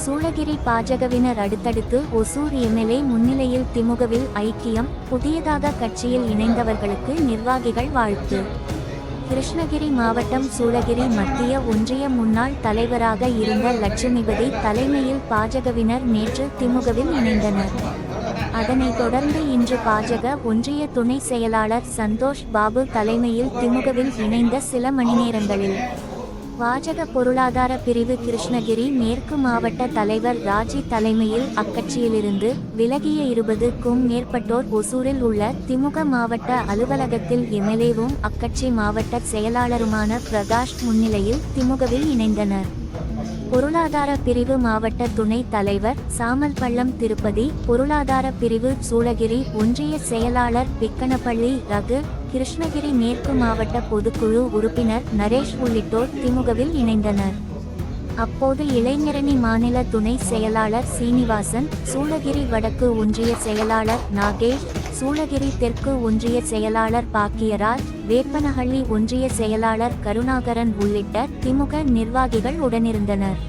சூளகிரி பாஜகவினர் அடுத்தடுத்து ஒசூர் எம்எல்ஏ முன்னிலையில் திமுகவில் ஐக்கியம். புதியதாக கட்சியில் இணைந்தவர்களுக்கு நிர்வாகிகள் வாழ்த்து. கிருஷ்ணகிரி மாவட்டம் சூளகிரி மத்திய ஒன்றிய முன்னாள் தலைவராக இருந்த லட்சுமிபதி தலைமையில் பாஜகவினர் நேற்று திமுகவில் இணைந்தனர். அதனைத் தொடர்ந்து இன்று பாஜக ஒன்றிய துணை செயலாளர் சந்தோஷ் பாபு தலைமையில் திமுகவில் இணைந்த சில மணி நேரங்களில் பாஜக பொருளாதார பிரிவு கிருஷ்ணகிரி மேற்கு மாவட்ட தலைவர் ராஜி தலைமையில் அக்கட்சியிலிருந்து விலகிய 20க்கும் மேற்பட்டோர் ஒசூரில் உள்ள திமுக மாவட்ட அலுவலகத்தில் எம்எல்ஏவும் அக்கட்சி மாவட்ட செயலாளருமான பிரகாஷ் முன்னிலையில் திமுகவில் இணைந்தனர். பொருளாதார பிரிவு மாவட்ட துணை தலைவர் சாமல்பள்ளம் திருப்பதி, பொருளாதார பிரிவு சூளகிரி ஒன்றிய செயலாளர் பிக்கனப்பள்ளி ரகு, கிருஷ்ணகிரி மேற்கு மாவட்ட பொதுக்குழு உறுப்பினர் நரேஷ் உள்ளிட்டோர் திமுகவில் இணைந்தனர். அப்போது இளைஞரணி மாநில துணை செயலாளர் சீனிவாசன், சூளகிரி வடக்கு ஒன்றிய செயலாளர் நாகேஷ், சூளகிரி தெற்கு ஒன்றிய செயலாளர் பாக்கியராஜ், வேப்பனஹள்ளி ஒன்றிய செயலாளர் கருணாகரன் உள்ளிட்ட திமுக நிர்வாகிகள் உடனிருந்தனர்.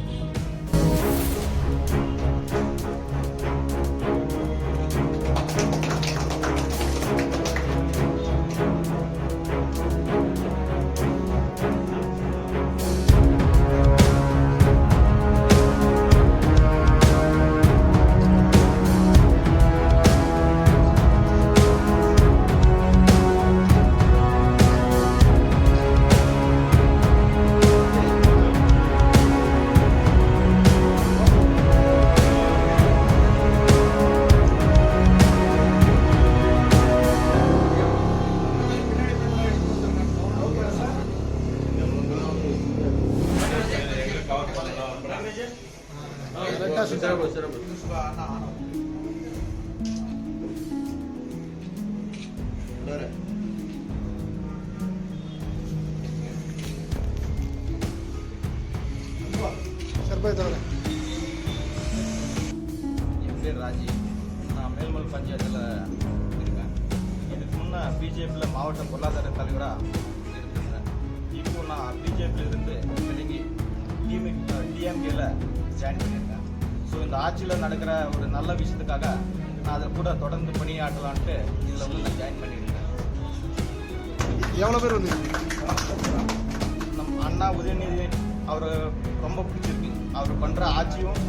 ராஜி, நான் மேல்மல் பஞ்சாயத்தில் இருக்கேன். இதுக்கு முன்னே பிஜேபியில் மாவட்ட பொருளாதார தலைவராக இருந்திருந்தேன். இப்போ நான் பிஜேபியில் இருந்து விலகி டிஎம்கேல ஜாயின் பண்ணியிருக்கேன். ஸோ இந்த ஆட்சியில் நடக்கிற ஒரு நல்ல விஷயத்துக்காக நான் அதை கூட தொடர்ந்து பணியாற்றலான்ட்டு இதில் வந்து நான் ஜாயின் பண்ணியிருக்கேன். எவ்வளோ பேர் வந்து நம் அண்ணா உதயநிதி அவர் ரொம்ப பிடிச்சிருக்கு. அவர் பண்ணுற ஆட்சியும்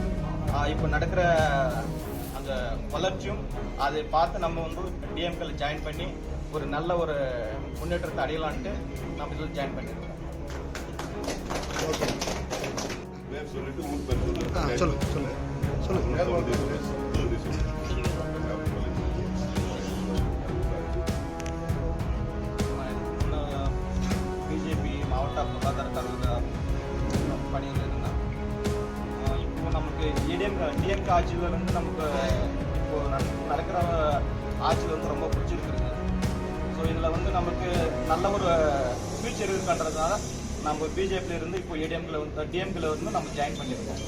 இப்போ நடக்கிற அந்த வளர்ச்சியும் அதை பார்த்து நம்ம வந்து டிஎம்கேல ஜாயின் பண்ணி ஒரு நல்ல ஒரு முன்னேற்றத்தை அடையலான்ட்டு நம்ம இதில் ஜாயின் பண்ணியிருக்கோம். பிஜேபி மாவட்ட பொருளாதார தலைவர் பணியில் இருந்தேன். இப்போ நமக்கு டிஎம்கே ஆட்சியில் இருந்து நமக்கு இப்போ நடக்கிற ஆட்சியில் வந்து ரொம்ப பிடிச்சிருக்குது. ஸோ இதில் வந்து நமக்கு நல்ல ஒரு ஃபியூச்சர் இருக்குன்றதுனால நம்ம பிஜேபியில் இருந்து இப்போ டிஎம்கேல வந்து நம்ம ஜாயின் பண்ணியிருக்கோம்.